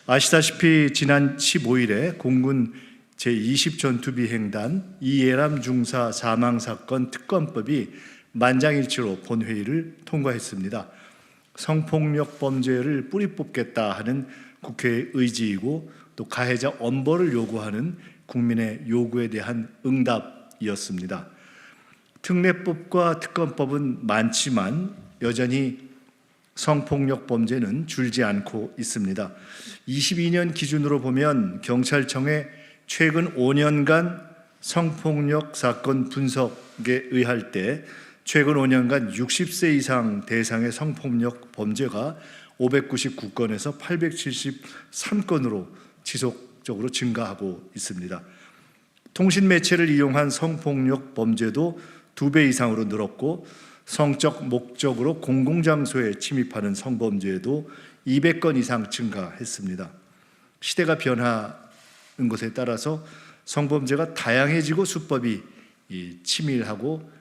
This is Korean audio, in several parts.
아시다시피 지난 15일에 공군 제20전투비행단 이예람 중사 사망사건 특검법이 만장일치로 본회의를 통과했습니다. 성폭력 범죄를 뿌리 뽑겠다 하는 국회의 의지이고 또 가해자 엄벌을 요구하는 국민의 요구에 대한 응답이었습니다. 특례법과 특검법은 많지만 여전히 성폭력 범죄는 줄지 않고 있습니다. 22년 기준으로 보면 경찰청의 최근 5년간 성폭력 사건 분석에 의할 때 최근 5년간 60세 이상 대상의 성폭력 범죄가 599건에서 873건으로 지속적으로 증가하고 있습니다. 통신 매체를 이용한 성폭력 범죄도 2배 이상으로 늘었고 성적 목적으로 공공장소에 침입하는 성범죄도 200건 이상 증가했습니다. 시대가 변하는 것에 따라서 성범죄가 다양해지고 수법이 치밀하고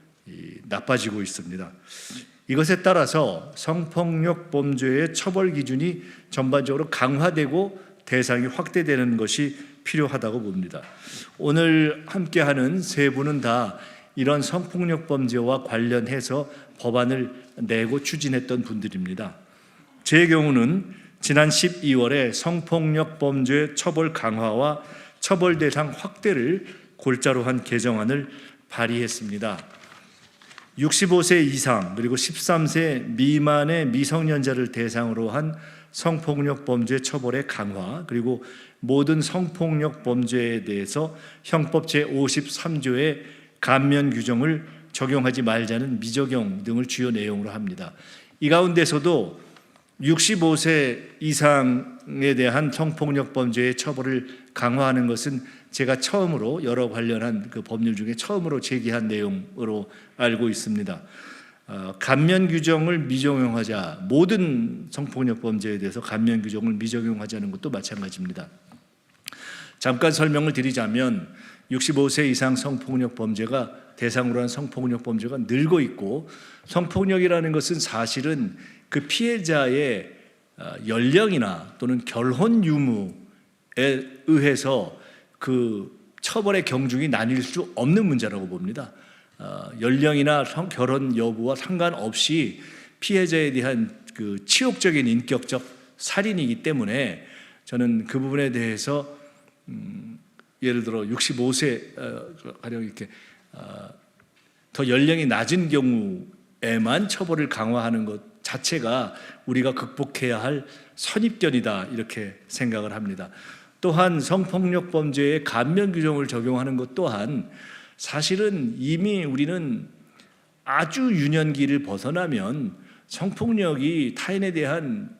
나빠지고 있습니다. 이것에 따라서 성폭력 범죄의 처벌 기준이 전반적으로 강화되고 대상이 확대되는 것이 필요하다고 봅니다. 오늘 함께하는 세 분은 다 이런 성폭력 범죄와 관련해서 법안을 내고 추진했던 분들입니다. 제 경우는 지난 12월에 성폭력 범죄 처벌 강화와 처벌 대상 확대를 골자로 한 개정안을 발의했습니다. 65세 이상 그리고 13세 미만의 미성년자를 대상으로 한 성폭력 범죄 처벌의 강화, 그리고 모든 성폭력 범죄에 대해서 형법 제53조의 감면 규정을 적용하지 말자는 미적용 등을 주요 내용으로 합니다. 이 가운데서도 65세 이상에 대한 성폭력 범죄의 처벌을 강화하는 것은 제가 처음으로 여러 관련한 그 법률 중에 처음으로 제기한 내용으로 알고 있습니다. 감면 규정을 미적용하자, 모든 성폭력 범죄에 대해서 감면 규정을 미적용하자는 것도 마찬가지입니다. 잠깐 설명을 드리자면 65세 이상 성폭력 범죄가 대상으로 한 성폭력 범죄가 늘고 있고, 성폭력이라는 것은 사실은 그 피해자의 연령이나 또는 결혼 유무에 의해서 그 처벌의 경중이 나뉠 수 없는 문제라고 봅니다. 연령이나 결혼 여부와 상관없이 피해자에 대한 그 치욕적인 인격적 살인이기 때문에 저는 그 부분에 대해서 예를 들어 65세 가령 이렇게 더 연령이 낮은 경우에만 처벌을 강화하는 것 자체가 우리가 극복해야 할 선입견이다, 이렇게 생각을 합니다. 또한 성폭력 범죄에 감면 규정을 적용하는 것 또한 사실은 이미 우리는 아주 유년기를 벗어나면 성폭력이 타인에 대한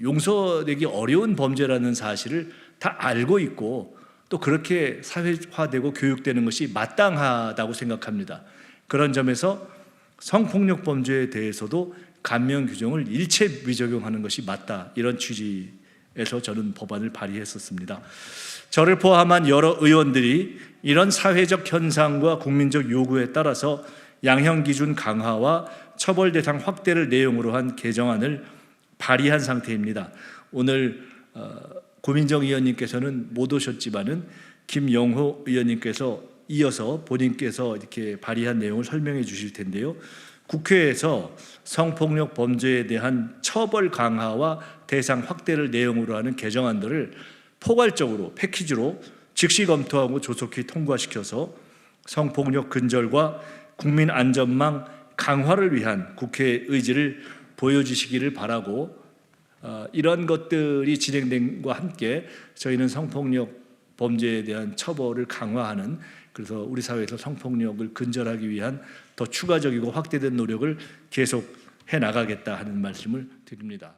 용서되기 어려운 범죄라는 사실을 다 알고 있고, 또 그렇게 사회화되고 교육되는 것이 마땅하다고 생각합니다. 그런 점에서 성폭력 범죄에 대해서도 감면 규정을 일체 미적용하는 것이 맞다, 이런 취지에서 저는 법안을 발의했었습니다. 저를 포함한 여러 의원들이 이런 사회적 현상과 국민적 요구에 따라서 양형 기준 강화와 처벌 대상 확대를 내용으로 한 개정안을 발의한 상태입니다. 오늘 고민정 의원님께서는 못 오셨지만은 김영호 의원님께서 이어서 본인께서 이렇게 발의한 내용을 설명해 주실 텐데요. 국회에서 성폭력 범죄에 대한 처벌 강화와 대상 확대를 내용으로 하는 개정안들을 포괄적으로 패키지로 즉시 검토하고 조속히 통과시켜서 성폭력 근절과 국민 안전망 강화를 위한 국회의 의지를 보여주시기를 바라고, 이런 것들이 진행됨과 함께 저희는 성폭력 범죄에 대한 처벌을 강화하는, 그래서 우리 사회에서 성폭력을 근절하기 위한 더 추가적이고 확대된 노력을 계속해 나가겠다 하는 말씀을 드립니다.